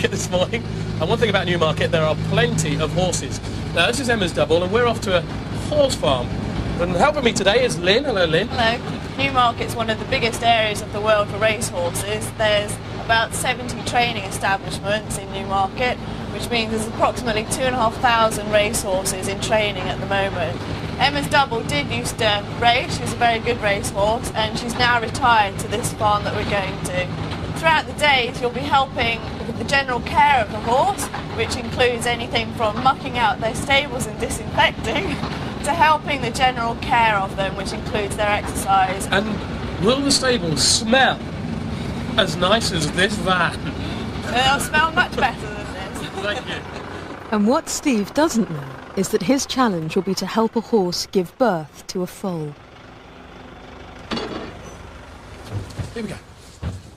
Newmarket this morning. And one thing about Newmarket, there are plenty of horses. Now, this is Emma's double, and we're off to a horse farm. And helping me today is Lynn. Hello, Lynn. Hello. Newmarket's one of the biggest areas of the world for racehorses. There's about 70 training establishments in Newmarket, which means there's approximately 2,500 racehorses in training at the moment. Emma's double did used to race. She was a very good racehorse, and she's now retired to this farm that we're going to. Throughout the days, you'll be helping with the general care of the horse, which includes anything from mucking out their stables and disinfecting to helping the general care of them, which includes their exercise. And will the stables smell as nice as this van? They'll smell much better than this. Thank you. And what Steve doesn't know is that his challenge will be to help a horse give birth to a foal. Here we go.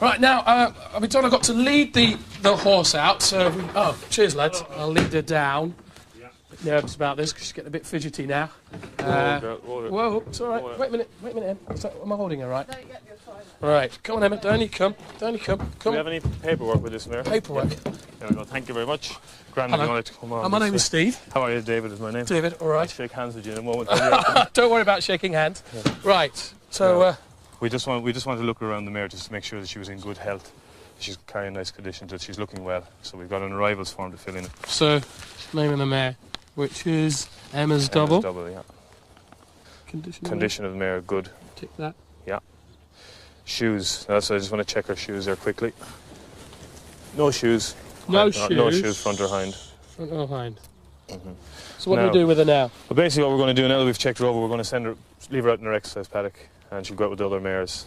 Right, now, I've been told I've got to lead the horse out, so... Oh, cheers, lads. I'll lead her down. A bit nervous about this, because she's getting a bit fidgety now. Whoa, it's all right. Wait a minute, Em. Am I holding her right? No, yeah, you're fine. Right, come on, Emma, down you come. Do we have any paperwork with this mare? Paperwork. There we go, thank you very much. Grandma, you want to come on? My name is Steve. How are you? David is my name. David, all right. I'll shake hands with you in a moment. Don't worry about shaking hands. Yeah. Right, so... We just want to look around the mare just to make sure that she was in good health. She's carrying nice conditions, that she's looking well. So we've got an arrivals form to fill in. So, name of the mare, which is Emma's double. Double, yeah. Condition of the mare, good. Tick that. Yeah. Shoes. So I just want to check her shoes there quickly. No shoes. No shoes. No shoes, front or hind. Front or hind. Mm-hmm. So what do we do with her now? Well, basically what we're going to do now that we've checked her over, we're going to leave her out in her exercise paddock, and she'll go out with the other mares.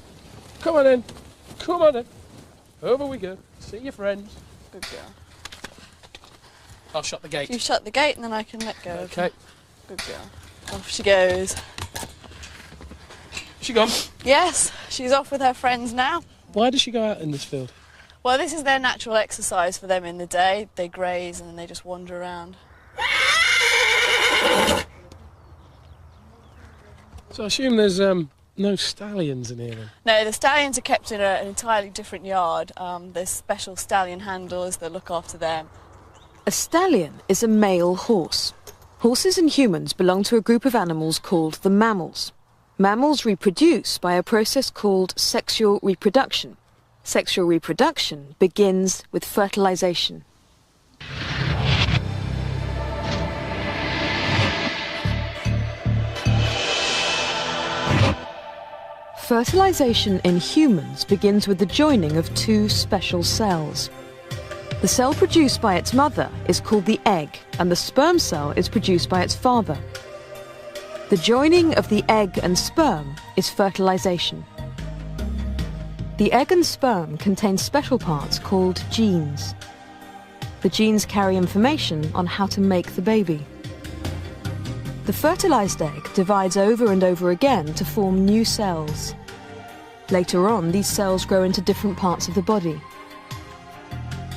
Come on in. Come on in. Over we go. See your friends. Good girl. I'll shut the gate. You shut the gate and then I can let go. Okay. Good girl. Off she goes. Is she gone? Yes, she's off with her friends now. Why does she go out in this field? Well, this is their natural exercise for them in the day. They graze and then they just wander around. So I assume there's no stallions in here then? No, the stallions are kept in an entirely different yard. There's special stallion handlers that look after them. A stallion is a male horse. Horses and humans belong to a group of animals called the mammals. Mammals reproduce by a process called sexual reproduction. Sexual reproduction begins with fertilisation. Fertilisation in humans begins with the joining of two special cells. The cell produced by its mother is called the egg, and the sperm cell is produced by its father. The joining of the egg and sperm is fertilisation. The egg and sperm contain special parts called genes. The genes carry information on how to make the baby. The fertilised egg divides over and over again to form new cells. Later on, these cells grow into different parts of the body.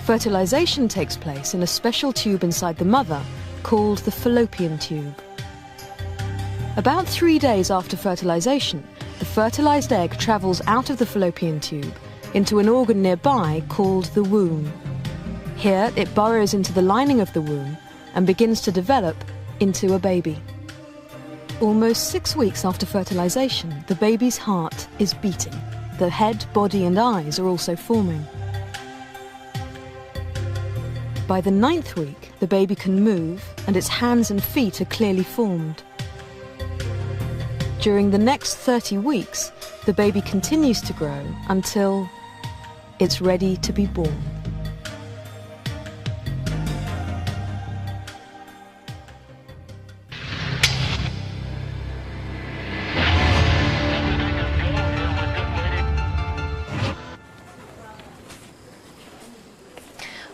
Fertilisation takes place in a special tube inside the mother called the fallopian tube. About 3 days after fertilisation, the fertilised egg travels out of the fallopian tube into an organ nearby called the womb. Here, it burrows into the lining of the womb and begins to develop into a baby. Almost 6 weeks after fertilisation, the baby's heart is beating. The head, body and eyes are also forming. By the 9th week, the baby can move and its hands and feet are clearly formed. During the next 30 weeks, the baby continues to grow until it's ready to be born.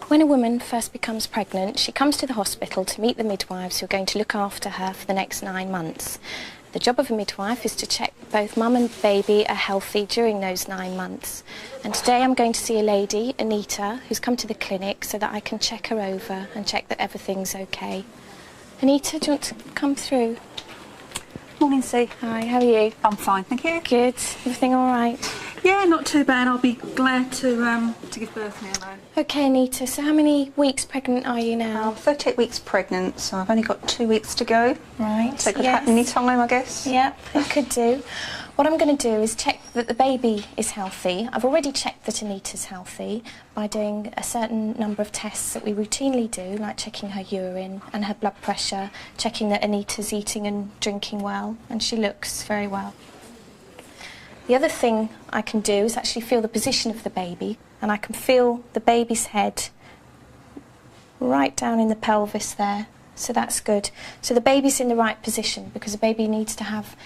When a woman first becomes pregnant, she comes to the hospital to meet the midwives who are going to look after her for the next 9 months. The job of a midwife is to check both mum and baby are healthy during those 9 months. And today I'm going to see a lady, Anita, who's come to the clinic so that I can check her over and check that everything's okay. Anita, do you want to come through? Morning, Sue. Hi, how are you? I'm fine, thank you. Good. Everything all right? Yeah, not too bad. I'll be glad to give birth now, though. Okay, Anita, so how many weeks pregnant are you now? I'm 38 weeks pregnant, so I've only got 2 weeks to go. Right. So it could happen any time, I guess. Yep, it could do. What I'm going to do is check that the baby is healthy. I've already checked that Anita's healthy by doing a certain number of tests that we routinely do, like checking her urine and her blood pressure, checking that Anita's eating and drinking well, and she looks very well. The other thing I can do is actually feel the position of the baby, and I can feel the baby's head right down in the pelvis there, so that's good. So the baby's in the right position, because the baby needs to have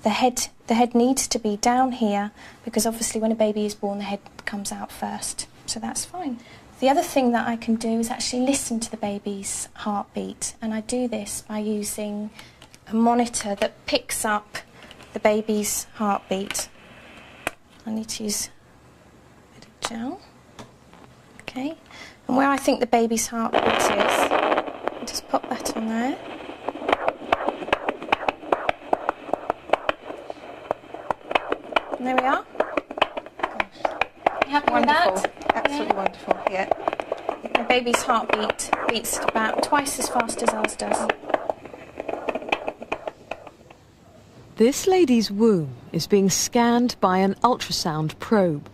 the head needs to be down here, because obviously when a baby is born the head comes out first, so that's fine. The other thing that I can do is actually listen to the baby's heartbeat, and I do this by using a monitor that picks up the baby's heartbeat. I need to use a bit of gel. Okay, and where I think the baby's heartbeat is, I'll just pop that on there. And there we are. You happy with that? Absolutely wonderful, yeah. The baby's heartbeat beats about twice as fast as ours does. This lady's womb is being scanned by an ultrasound probe.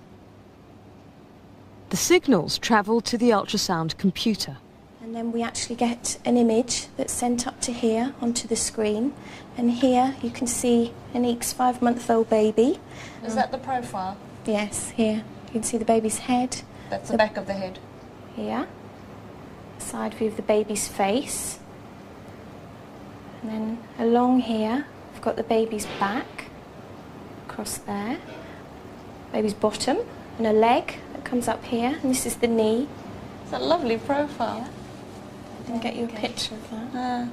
The signals travel to the ultrasound computer. And then we actually get an image that's sent up to here onto the screen. And here you can see Anique's 5-month-old baby. Is that the profile? Yes, here. You can see the baby's head. That's the back of the head. Here. Side view of the baby's face. And then along here, I've got the baby's back. Across there. Baby's bottom. And a leg that comes up here. And this is the knee. It's a lovely profile. Yeah. I can get you a picture of that.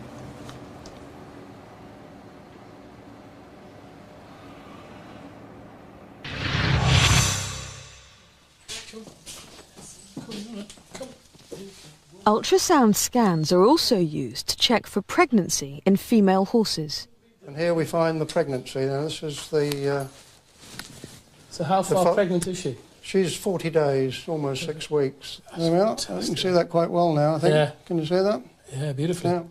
Ultrasound scans are also used to check for pregnancy in female horses. And here we find the pregnancy. Now this is the... So how far pregnant is she? She's 40 days, almost 6 weeks. There we are. You can see that quite well now, I think. Yeah. Can you see that? Yeah, beautifully. Yeah.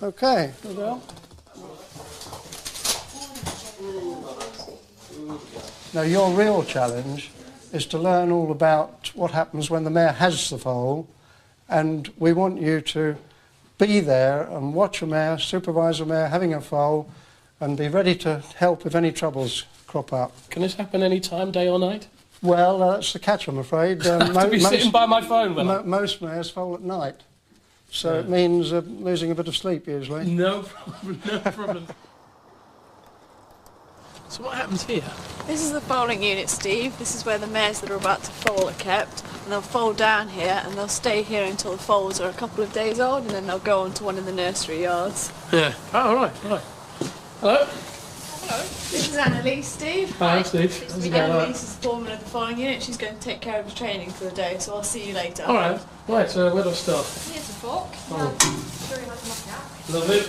Okay. There we go. Now your real challenge is to learn all about what happens when the mare has the foal, and we want you to be there and watch a mare, supervise a mare having a foal, and be ready to help if any troubles crop up. Can this happen any time, day or night? Well, that's the catch, I'm afraid. To be sitting by my phone, will I? Most mares foal at night, so it means losing a bit of sleep usually. No problem, no problem. So what happens here? This is the foaling unit, Steve. This is where the mares that are about to foal are kept. And they'll foal down here, and they'll stay here until the foals are a couple of days old, and then they'll go on to one of the nursery yards. Yeah. Oh, right. Hello. Hello. This is Annalise, Steve. Hi, Steve. Annalise is the foreman of the foaling unit. She's going to take care of the training for the day, so I'll see you later. All right. Right, so where do I start? Here's a fork. Lovely.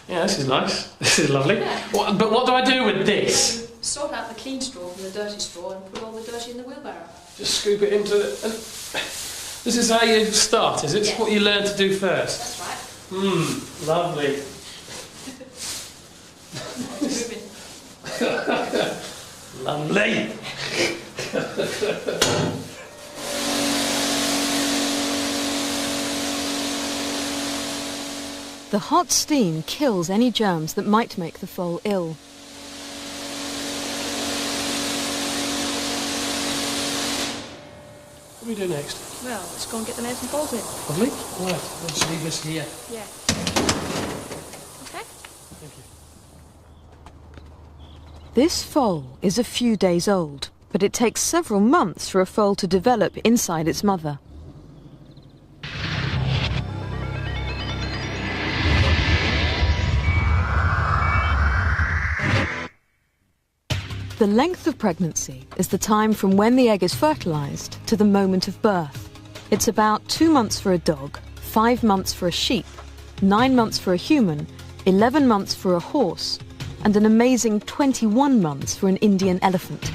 Yeah, this is nice. This is lovely. Yeah. But what do I do with this? Sort out the clean straw from the dirty straw and put all the dirty in the wheelbarrow. Just scoop it into the... And this is how you start, is it? It's what you learn to do first? That's right. Lovely. Lovely. The hot steam kills any germs that might make the foal ill. What do we do next? Well, let's go and get the nails and foals in. Lovely. Right, let's leave this here. Yeah. Okay. Thank you. This foal is a few days old, but it takes several months for a foal to develop inside its mother. The length of pregnancy is the time from when the egg is fertilised to the moment of birth. It's about 2 months for a dog, 5 months for a sheep, 9 months for a human, 11 months for a horse, and an amazing 21 months for an Indian elephant.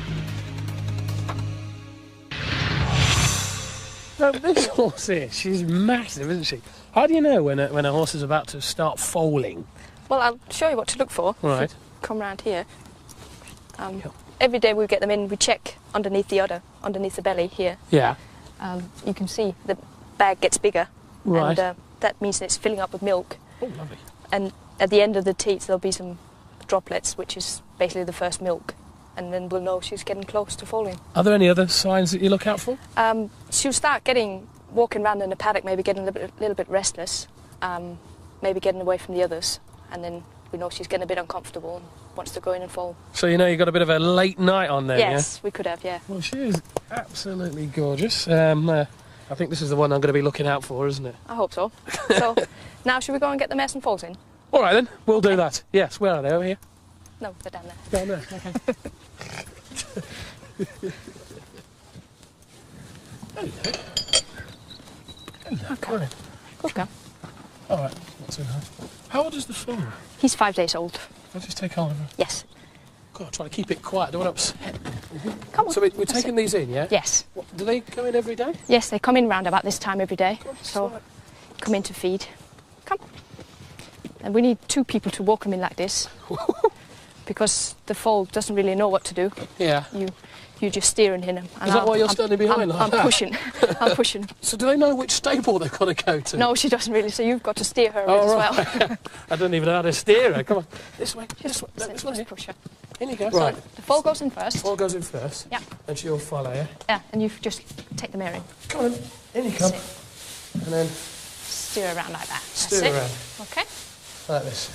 So this horse here, she's massive, isn't she? How do you know when a horse is about to start foaling? Well, I'll show you what to look for. Right. Come round here. Every day we get them in, we check underneath the udder, underneath the belly here. Yeah. You can see the bag gets bigger. Right. And that means that it's filling up with milk. Oh, lovely. And at the end of the teats there'll be some droplets, which is basically the first milk. And then we'll know she's getting close to foaling. Are there any other signs that you look out for? She'll start walking around in the paddock, maybe getting a little bit restless, maybe getting away from the others, and then we know she's getting a bit uncomfortable and wants to go in and foal. So you know you've got a bit of a late night on there, Yes, we could have, yeah. Well, she is absolutely gorgeous. I think this is the one I'm going to be looking out for, isn't it? I hope so. So, now should we go and get the mares and foals in? All right then, we'll do that. Yes, where are they? Over here? No, they're down there. Down there, okay. Okay. Good girl. All right, not too hard. How old is the foal? He's 5 days old. I'll just take hold of her. Yes. God, try to keep it quiet. I don't want to upset. Come on. So we're taking these in, yeah? Yes. What, do they come in every day? Yes, they come in round about this time every day. So, come in to feed. Come. And we need 2 people to walk them in like this. Because the foal doesn't really know what to do. Yeah. You just steering him. And Is that why you're standing behind like I'm that? pushing. I'm pushing. So do they know which stable they've got to go to? No, she doesn't really, so you've got to steer her as well. I don't even know how to steer her. Come on. This way. Just this way. just push her. In you go. So Right. the foal goes in first. Foal goes in first. Yeah. And she'll follow you. Yeah, and you just take the mare in. Come on. In you come. Sit. And then Steer around like that. steer That's around. it. Okay. Like this.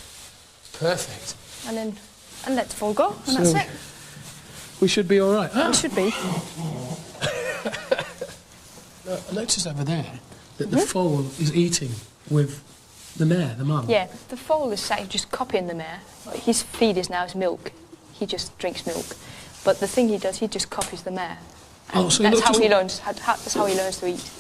Perfect. And let the foal go, and So that's it. we should be all right. It should be. I noticed over there that the foal is eating with the mare, the mum. Yeah, the foal is actually just copying the mare. His feed is now his milk. He just drinks milk. But the thing he does, he just copies the mare. Oh, so that's how just he learns. That's how he learns to eat.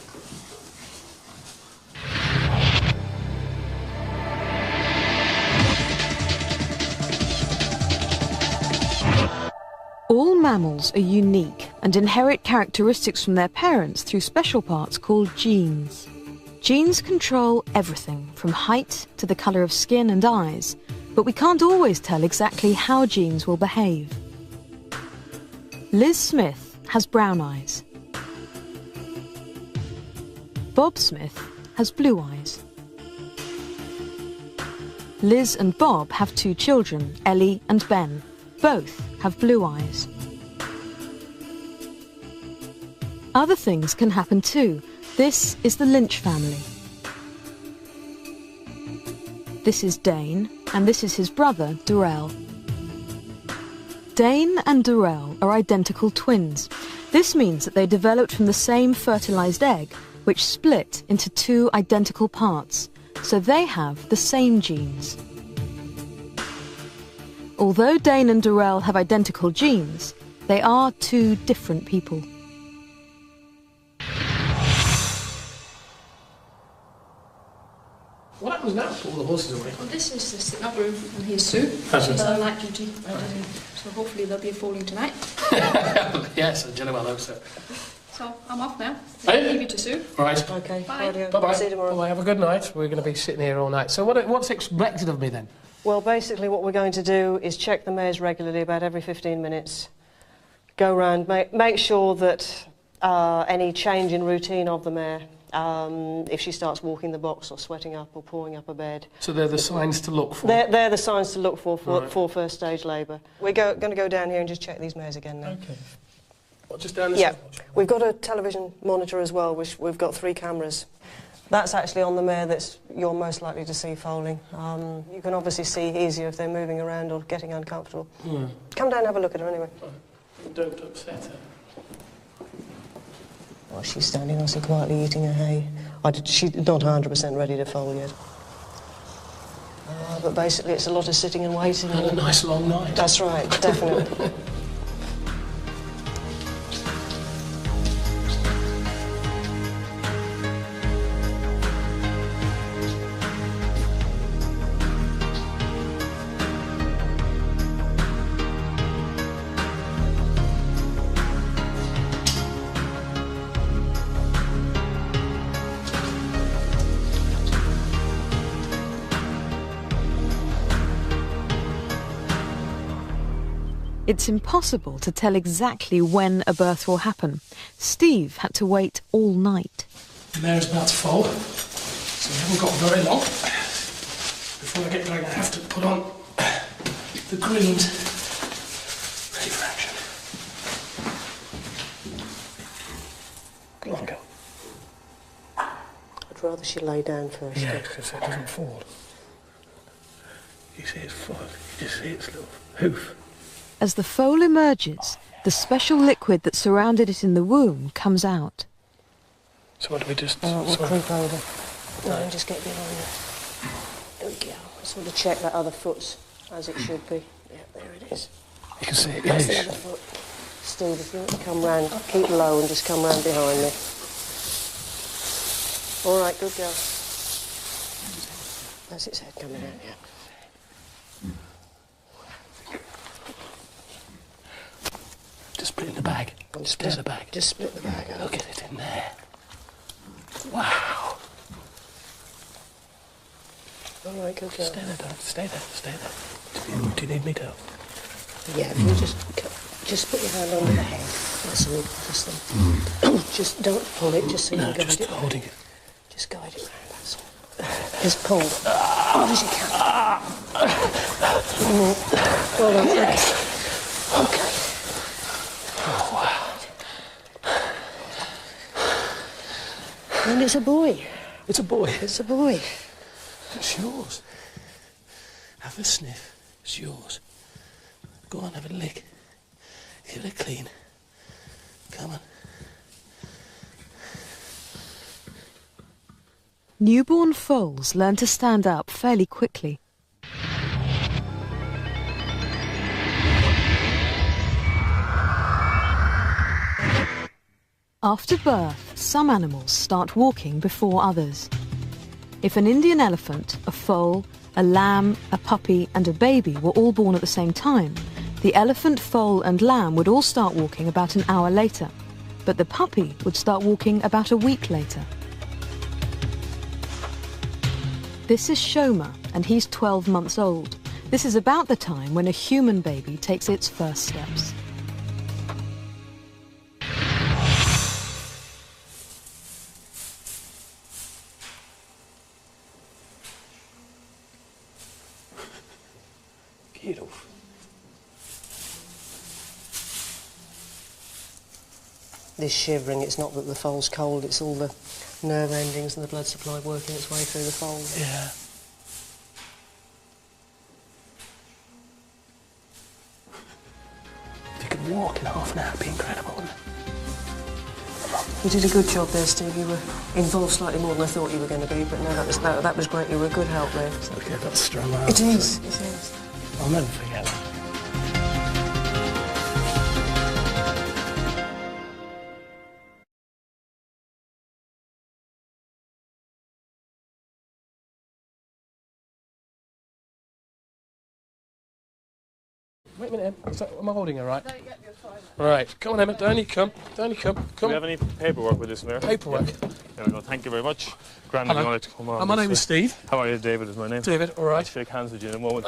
All mammals are unique and inherit characteristics from their parents through special parts called genes. Genes control everything from height to the colour of skin and eyes, but we can't always tell exactly how genes will behave. Liz Smith has brown eyes. Bob Smith has blue eyes. Liz and Bob have 2 children, Ellie and Ben. Both have blue eyes. Other things can happen too. This is the Lynch family. This is Dane, and this is his brother, Durrell. Dane and Durrell are identical twins. This means that they developed from the same fertilised egg, which split into 2 identical parts, so they have the same genes. Although Dane and Durrell have identical genes, they are 2 different people. What happens now? Pull the horses away. Well, this is the sit-up room, and here's Sue. That's She's it. on night duty. So hopefully they'll be falling tonight. Yes, I generally hope so. So I'm off now. Hey. Leave you to Sue. Right. Okay, Bye. Bye-bye. See you tomorrow. Bye-bye. Have a good night. We're going to be sitting here all night. So what's expected of me then? Well, basically what we're going to do is check the mares regularly, about every 15 minutes. Go round, make sure that any change in routine of the mare, if she starts walking the box or sweating up or pawing up a bed. So they're the signs to look for? They're the signs to look for Right. first stage labour. We're going to go down here and just check these mares again now. Okay. What, just down this Yeah, side? we've got a television monitor as well, which we've got 3 cameras. That's actually on the mare that you're most likely to see foaling. You can obviously see easier if they're moving around or getting uncomfortable. Yeah. Come down and have a look at her anyway. Don't upset her. Well, she's standing nice and quietly eating her hay. She's not 100% ready to foal yet. But basically it's a lot of sitting and waiting. And a nice long night. That's right, definitely. It's impossible to tell exactly when a birth will happen. Steve had to wait all night. The mare's about to foal, so we haven't got very long. Before I get going, I have to put on the greens. Ready for action. Go on, girl. I'd rather she lay down first. Yeah, because it doesn't fall. You see its foot, you just see its little hoof. As the foal emerges, the special liquid that surrounded it in the womb comes out. So what do we just... We'll creep over. No, and just get behind it. There we go. Sort of check that other foot's as it should be. Yeah, there it is. You can see it, That's the yes. other foot. Steve, if you want to come round, keep low and just come round behind me. All right, good girl. That's its head coming out, yeah. Just split the bag. Split the bag. Just split the bag. Look at it in there. Wow. All right, good girl. Stay there, darling. Stay there. Stay there. Do you need me to help? Yeah, if you just put your hand under the head. That's all. Just don't pull it, just so you can guide just it. holding it. Just guide it round, that's all. Just pull as hard as you can. Well done, okay. Oh, wow. And it's a boy. It's a boy. It's a boy. It's yours. Have a sniff. It's yours. Go on, have a lick. Get it clean. Come on. Newborn foals learn to stand up fairly quickly. After birth, some animals start walking before others. If an Indian elephant, a foal, a lamb, a puppy and a baby were all born at the same time, the elephant, foal and lamb would all start walking about an hour later, but the puppy would start walking about a week later. This is Shoma, and he's 12 months old. This is about the time when a human baby takes its first steps. Get off. This shivering, it's not that the foal's cold, it's all the nerve endings and the blood supply working its way through the foal. Yeah. If you could walk in half an hour, it'd be incredible, wouldn't it? You did a good job there, Steve. You were involved slightly more than I thought you were going to be, but no, that was great. You were a good help there. It's okay, I've got strung out. It is. It is. I'll never forget that. Wait a minute, Em. Am I holding her right? No, yeah, you're fine. Right, come on, Emma. Down you come. Down you come. Do Come. we have any paperwork with this, Mayor? Paperwork. Yeah. There we go. Thank you very much. Grand, if you Hello. wanted to come on. My name is Steve. How are you? David is my name. David, all I'll right. shake hands with you in a moment.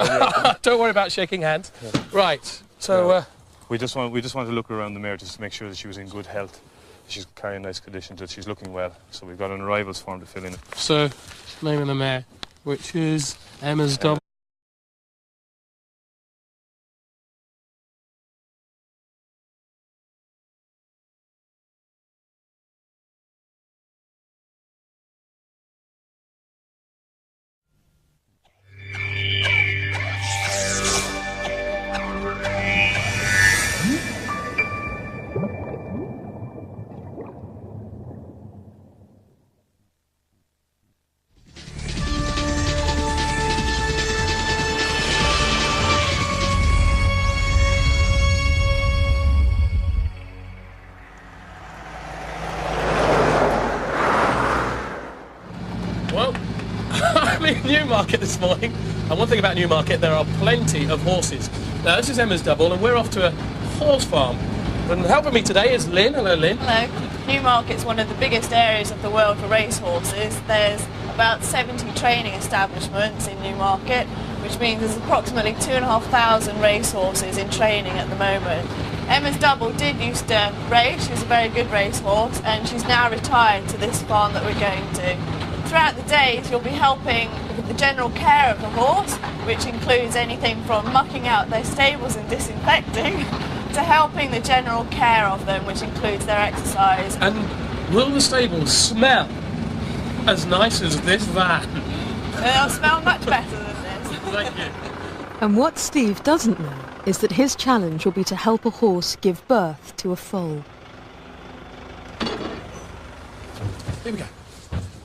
Don't worry about shaking hands. Yeah. Right, so... we just want to look around the mare just to make sure that she was in good health. She's carrying nice conditions, that she's looking well. So we've got an arrivals form to fill in. So, name of the mare, which is Emma's double. Well, I'm in Newmarket this morning, and one thing about Newmarket, there are plenty of horses. Now, this is Emma's double, and we're off to a horse farm. And helping me today is Lynn. Hello, Lynn. Hello. Newmarket's one of the biggest areas of the world for racehorses. There's about 70 training establishments in Newmarket, which means there's approximately 2,500 racehorses in training at the moment. Emma's double did used to race, she's a very good racehorse, and she's now retired to this farm that we're going to. Throughout the days you'll be helping with the general care of the horse, which includes anything from mucking out their stables and disinfecting, to helping the general care of them, which includes their exercise. And will the stables smell as nice as this van? They'll smell much better than this. Thank you. And what Steve doesn't know is that his challenge will be to help a horse give birth to a foal. Here we go.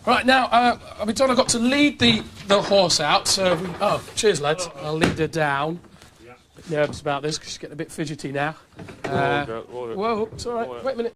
Right, now, I've been told I've got to lead the horse out, so oh, cheers, lads. I'll lead her down. A bit nervous about this because she's getting a bit fidgety now. Whoa, Whoa, it's all right. Wait a minute.